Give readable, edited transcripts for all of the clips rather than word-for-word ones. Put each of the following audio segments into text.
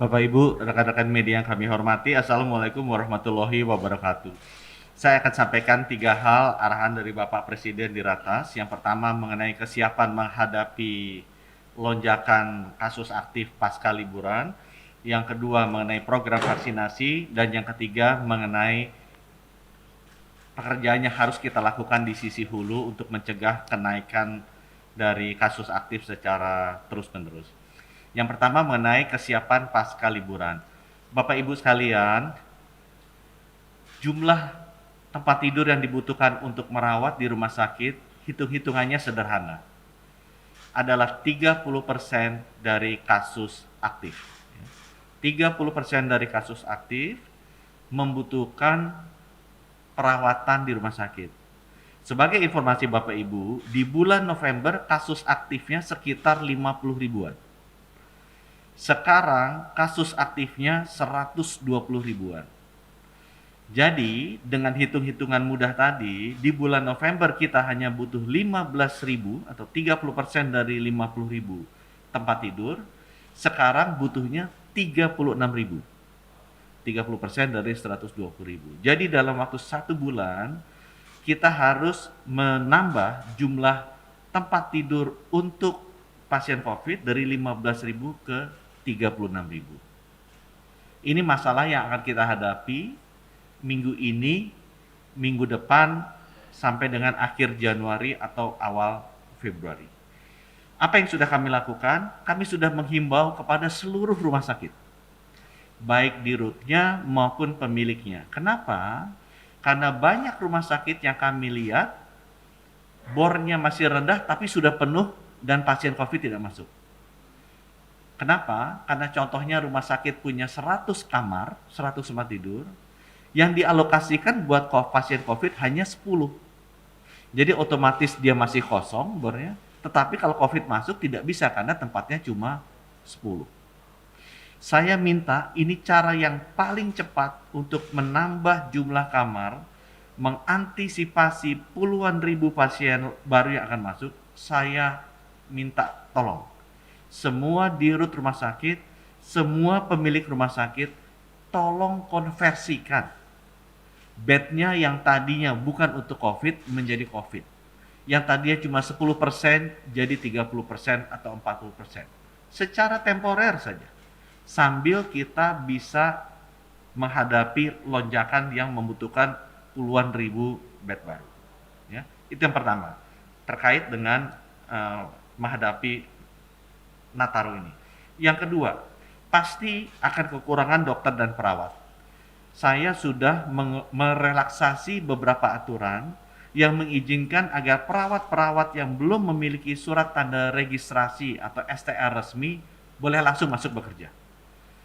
Bapak Ibu, rekan-rekan media yang kami hormati, Assalamualaikum warahmatullahi wabarakatuh. Saya akan sampaikan 3 hal arahan dari Bapak Presiden di Ratas. Yang pertama mengenai kesiapan menghadapi lonjakan kasus aktif pasca liburan. Yang kedua mengenai program vaksinasi. Dan yang ketiga mengenai pekerjaan yang harus kita lakukan di sisi hulu untuk mencegah kenaikan dari kasus aktif secara terus-menerus. Yang pertama mengenai kesiapan pasca liburan. Bapak Ibu sekalian, jumlah tempat tidur yang dibutuhkan untuk merawat di rumah sakit, hitung-hitungannya sederhana. Adalah 30% dari kasus aktif. 30% dari kasus aktif membutuhkan perawatan di rumah sakit. Sebagai informasi Bapak Ibu, di bulan November kasus aktifnya sekitar 50 ribuan. Sekarang kasus aktifnya 120 ribuan. Jadi dengan hitung-hitungan mudah tadi, di bulan November kita hanya butuh 15 ribu atau 30% dari 50 ribu tempat tidur. Sekarang butuhnya 36 ribu. 30% dari 120 ribu. Jadi dalam waktu 1 bulan kita harus menambah jumlah tempat tidur untuk pasien COVID dari 15.000 ke 36.000. Ini masalah yang akan kita hadapi minggu ini, minggu depan, sampai dengan akhir Januari atau awal Februari. Apa yang sudah kami lakukan? Kami sudah menghimbau kepada seluruh rumah sakit, baik dirutnya maupun pemiliknya. Kenapa? Karena banyak rumah sakit yang kami lihat bornya masih rendah tapi sudah penuh dan pasien COVID tidak masuk. Kenapa? Karena contohnya rumah sakit punya 100 kamar, 100 tempat tidur, yang dialokasikan buat pasien COVID hanya 10. Jadi otomatis dia masih kosong bornya, tetapi kalau COVID masuk tidak bisa karena tempatnya cuma 10. Saya minta ini cara yang paling cepat untuk menambah jumlah kamar, mengantisipasi puluhan ribu pasien baru yang akan masuk. Saya minta tolong semua dirut rumah sakit, semua pemilik rumah sakit, tolong konversikan bednya yang tadinya bukan untuk COVID menjadi COVID. Yang tadinya cuma 10% jadi 30% atau 40%. Secara temporer saja. Sambil kita bisa menghadapi lonjakan yang membutuhkan puluhan ribu bed baru. Ya, itu yang pertama. Terkait dengan menghadapi Nataru ini. Yang kedua, pasti akan kekurangan dokter dan perawat. Saya sudah merelaksasi beberapa aturan yang mengizinkan agar perawat-perawat yang belum memiliki surat tanda registrasi atau STR resmi boleh langsung masuk bekerja.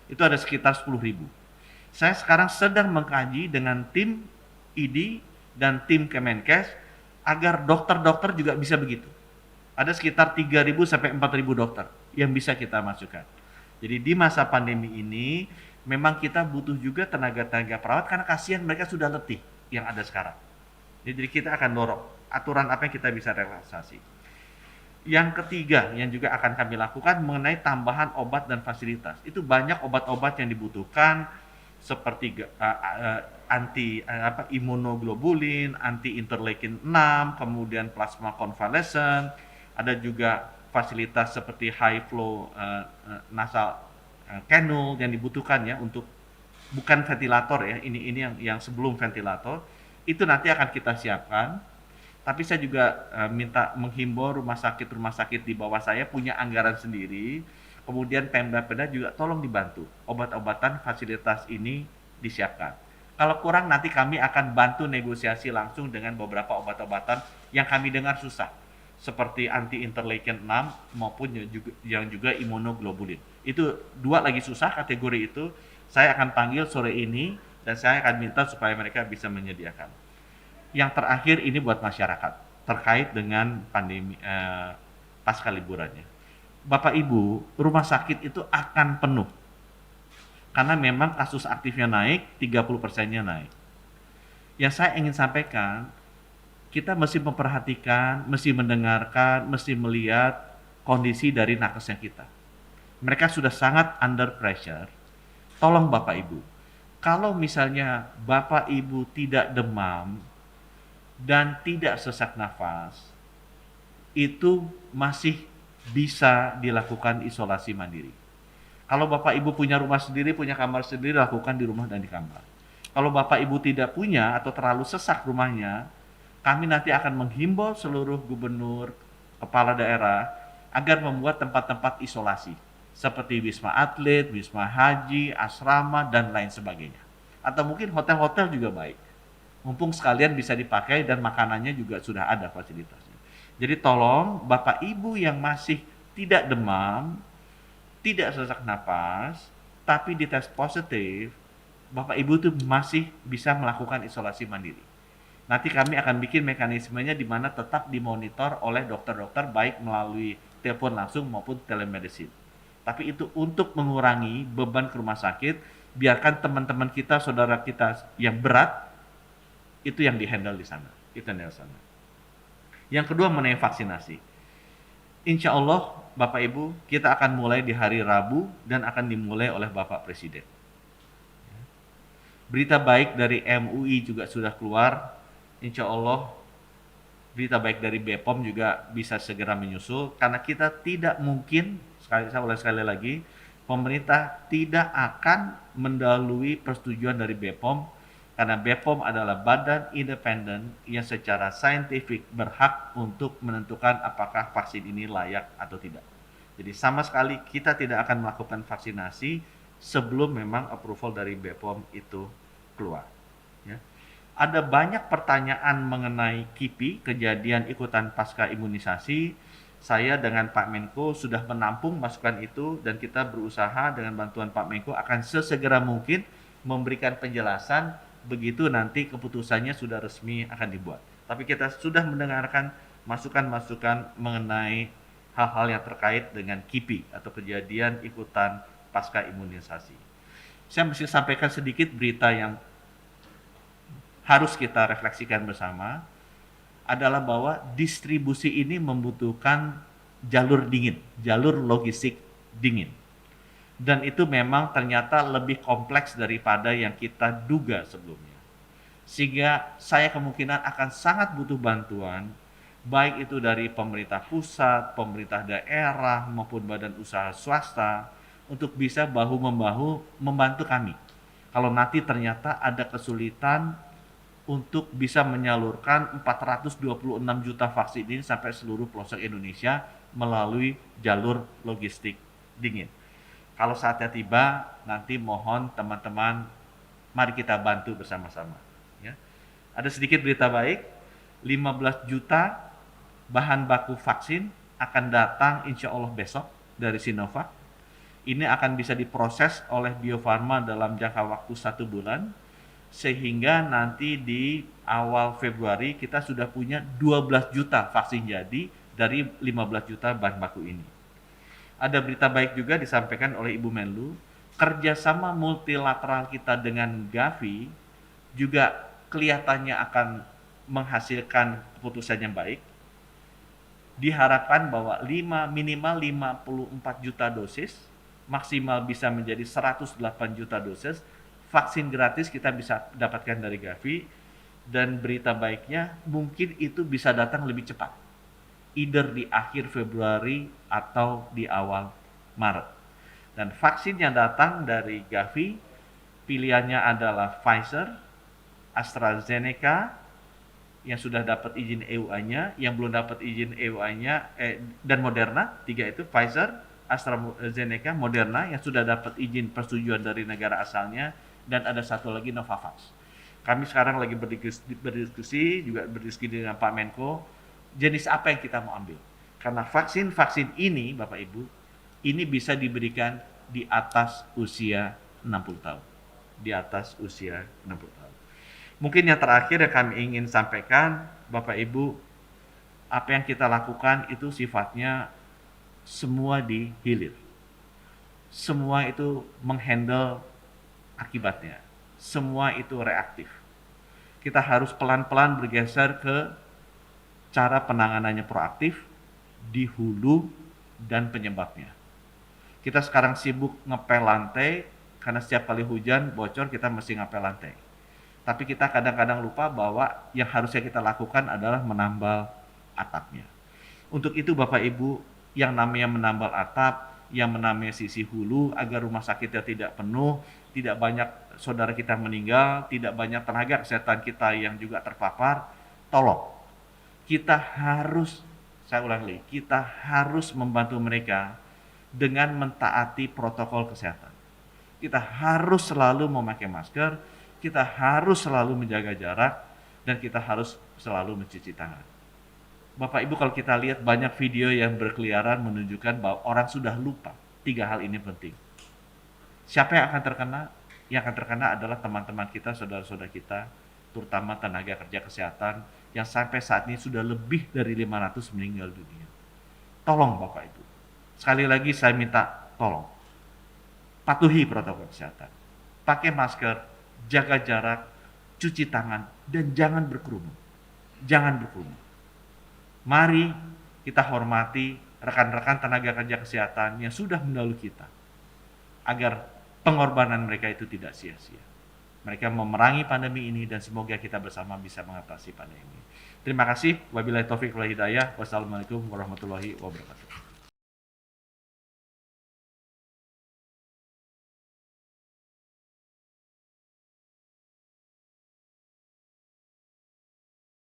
Itu ada sekitar 10.000. Saya sekarang sedang mengkaji dengan tim ID dan tim Kemenkes agar dokter-dokter juga bisa begitu. Ada sekitar 3.000 sampai 4.000 dokter yang bisa kita masukkan. Jadi di masa pandemi ini memang kita butuh juga tenaga-tenaga perawat karena kasihan mereka sudah letih yang ada sekarang. Jadi kita akan dorong aturan apa yang kita bisa relaksasi. Yang ketiga yang juga akan kami lakukan mengenai tambahan obat dan fasilitas. Itu banyak obat-obat yang dibutuhkan seperti imunoglobulin, anti interleukin 6, kemudian plasma konvalesen, ada juga fasilitas seperti high flow nasal cannula yang dibutuhkan ya untuk bukan ventilator ya, ini yang sebelum ventilator itu nanti akan kita siapkan. Tapi saya juga minta menghimbau rumah sakit di bawah saya punya anggaran sendiri. Kemudian Pemda-Pemda juga tolong dibantu obat-obatan fasilitas ini disiapkan. Kalau kurang nanti kami akan bantu negosiasi langsung dengan beberapa obat-obatan yang kami dengar susah seperti anti interleukin 6 maupun yang juga imunoglobulin. Itu dua lagi susah kategori itu. Saya akan panggil sore ini dan saya akan minta supaya mereka bisa menyediakan. Yang terakhir ini buat masyarakat terkait dengan pandemi pasca liburannya. Bapak Ibu, rumah sakit itu akan penuh. Karena memang kasus aktifnya naik, 30%-nya naik. Yang saya ingin sampaikan, kita mesti memperhatikan, mesti mendengarkan, mesti melihat kondisi dari nakesnya kita. Mereka sudah sangat under pressure Tolong Bapak Ibu, kalau misalnya Bapak Ibu tidak demam dan tidak sesak nafas, itu masih bisa dilakukan isolasi mandiri. Kalau Bapak Ibu punya rumah sendiri, punya kamar sendiri, lakukan di rumah dan di kamar. Kalau Bapak Ibu tidak punya atau terlalu sesak rumahnya, kami nanti akan menghimbau seluruh gubernur, kepala daerah agar membuat tempat-tempat isolasi seperti Wisma Atlet, Wisma Haji, asrama, dan lain sebagainya. Atau mungkin hotel-hotel juga baik. Mumpung sekalian bisa dipakai dan makanannya juga sudah ada fasilitasnya. Jadi tolong Bapak Ibu yang masih tidak demam, tidak sesak napas, tapi dites positif, Bapak Ibu tuh masih bisa melakukan isolasi mandiri. Nanti kami akan bikin mekanismenya di mana tetap dimonitor oleh dokter-dokter baik melalui telepon langsung maupun telemedicine. Tapi itu untuk mengurangi beban ke rumah sakit, biarkan teman-teman kita, saudara kita yang berat itu yang dihandle di sana. Itu yang di sana. Yang kedua mengenai vaksinasi. Insya Allah Bapak Ibu kita akan mulai di hari Rabu dan akan dimulai oleh Bapak Presiden. Berita baik dari MUI juga sudah keluar. Insya Allah berita baik dari BPOM juga bisa segera menyusul karena kita tidak mungkin, sekali lagi, pemerintah tidak akan mendahului persetujuan dari BPOM karena BPOM adalah badan independen yang secara saintifik berhak untuk menentukan apakah vaksin ini layak atau tidak. Jadi sama sekali kita tidak akan melakukan vaksinasi sebelum memang approval dari BPOM itu keluar. Ya. Ada banyak pertanyaan mengenai KIPI, kejadian ikutan pasca imunisasi. Saya dengan Pak Menko sudah menampung masukan itu dan kita berusaha dengan bantuan Pak Menko akan sesegera mungkin memberikan penjelasan begitu nanti keputusannya sudah resmi akan dibuat. Tapi kita sudah mendengarkan masukan-masukan mengenai hal-hal yang terkait dengan KIPI atau kejadian ikutan pasca imunisasi. Saya mesti sampaikan sedikit berita yang harus kita refleksikan bersama adalah bahwa distribusi ini membutuhkan jalur dingin, jalur logistik dingin. Dan itu memang ternyata lebih kompleks daripada yang kita duga sebelumnya. Sehingga saya kemungkinan akan sangat butuh bantuan, baik itu dari pemerintah pusat, pemerintah daerah, maupun badan usaha swasta, untuk bisa bahu-membahu membantu kami. Kalau nanti ternyata ada kesulitan untuk bisa menyalurkan 426 juta vaksin ini sampai seluruh pelosok Indonesia melalui jalur logistik dingin. Kalau saatnya tiba, nanti mohon teman-teman, mari kita bantu bersama-sama. Ya. Ada sedikit berita baik, 15 juta bahan baku vaksin akan datang insya Allah besok dari Sinovac. Ini akan bisa diproses oleh Bio Farma dalam jangka waktu 1 bulan, sehingga nanti di awal Februari kita sudah punya 12 juta vaksin jadi dari 15 juta bahan baku ini. Ada berita baik juga disampaikan oleh Ibu Menlu, kerjasama multilateral kita dengan Gavi juga kelihatannya akan menghasilkan keputusan yang baik. Diharapkan bahwa minimal 54 juta dosis, maksimal bisa menjadi 108 juta dosis, vaksin gratis kita bisa dapatkan dari Gavi, dan berita baiknya mungkin itu bisa datang lebih cepat, either di akhir Februari atau di awal Maret. Dan vaksin yang datang dari Gavi pilihannya adalah Pfizer, AstraZeneca yang sudah dapat izin EUA-nya, yang belum dapat izin EUA-nya, dan Moderna. 3 itu Pfizer, AstraZeneca, Moderna yang sudah dapat izin persetujuan dari negara asalnya, dan ada satu lagi Novavax. Kami sekarang lagi berdiskusi juga dengan Pak Menko, jenis apa yang kita mau ambil. Karena vaksin-vaksin ini, Bapak Ibu, ini bisa diberikan di atas usia 60 tahun. Di atas usia 60 tahun. Mungkin yang terakhir yang kami ingin sampaikan, Bapak Ibu, apa yang kita lakukan itu sifatnya semua dihilir. Semua itu menghandle akibatnya. Semua itu reaktif. Kita harus pelan-pelan bergeser ke cara penanganannya proaktif di hulu dan penyebabnya. Kita sekarang sibuk ngepel lantai Karena setiap kali hujan bocor kita mesti ngapel lantai. Tapi kita kadang-kadang lupa bahwa yang harusnya kita lakukan adalah menambal atapnya. Untuk itu Bapak Ibu, yang namanya menambal atap, yang namanya sisi hulu agar rumah sakitnya tidak penuh, tidak banyak saudara kita meninggal, tidak banyak tenaga kesehatan kita yang juga terpapar, tolong kita harus, saya ulang lagi, kita harus membantu mereka dengan mentaati protokol kesehatan. Kita harus selalu memakai masker, kita harus selalu menjaga jarak, dan kita harus selalu mencuci tangan. Bapak Ibu, kalau kita lihat banyak video yang berkeliaran menunjukkan bahwa orang sudah lupa 3 hal ini penting. Siapa yang akan terkena? Yang akan terkena adalah teman-teman kita, saudara-saudara kita, terutama tenaga kerja kesehatan yang sampai saat ini sudah lebih dari 500 meninggal dunia. Tolong Bapak Ibu, sekali lagi saya minta tolong, patuhi protokol kesehatan. Pakai masker, jaga jarak, cuci tangan, dan jangan berkerumun. Jangan berkerumun. Mari kita hormati rekan-rekan tenaga kerja kesehatan yang sudah mendahului kita, agar pengorbanan mereka itu tidak sia-sia. Mereka memerangi pandemi ini dan semoga kita bersama bisa mengatasi pandemi ini. Terima kasih. Wabillahi taufiq wal hidayah. Wassalamualaikum warahmatullahi wabarakatuh.